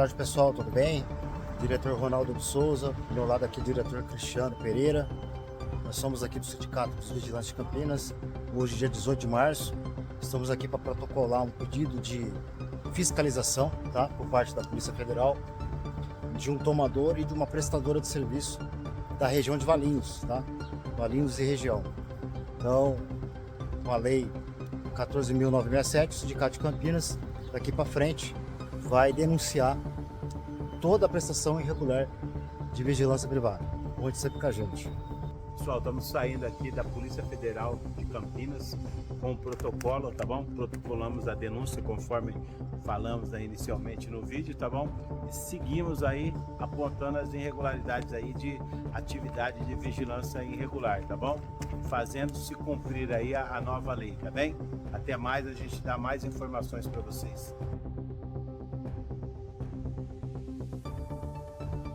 tarde, pessoal, tudo bem? Diretor Ronaldo de Souza, do meu lado aqui, diretor Cristiano Pereira. Nós somos aqui do Sindicato dos Vigilantes de Campinas. Hoje, dia 18 de março, estamos aqui para protocolar um pedido de fiscalização, tá? Por parte da Polícia Federal, de um tomador e de uma prestadora de serviço da região de Valinhos, tá? Valinhos e região. Então, com a lei 14.967, o Sindicato de Campinas, daqui para frente, vai denunciar toda a prestação irregular de vigilância privada. Pode ser com a gente. Pessoal, estamos saindo aqui da Polícia Federal de Campinas com o protocolo, tá bom? Protocolamos a denúncia conforme falamos aí inicialmente no vídeo, tá bom? E seguimos aí apontando as irregularidades aí de atividade de vigilância irregular, tá bom? Fazendo se cumprir aí a nova lei, tá bem? Até mais, a gente dá mais informações para vocês.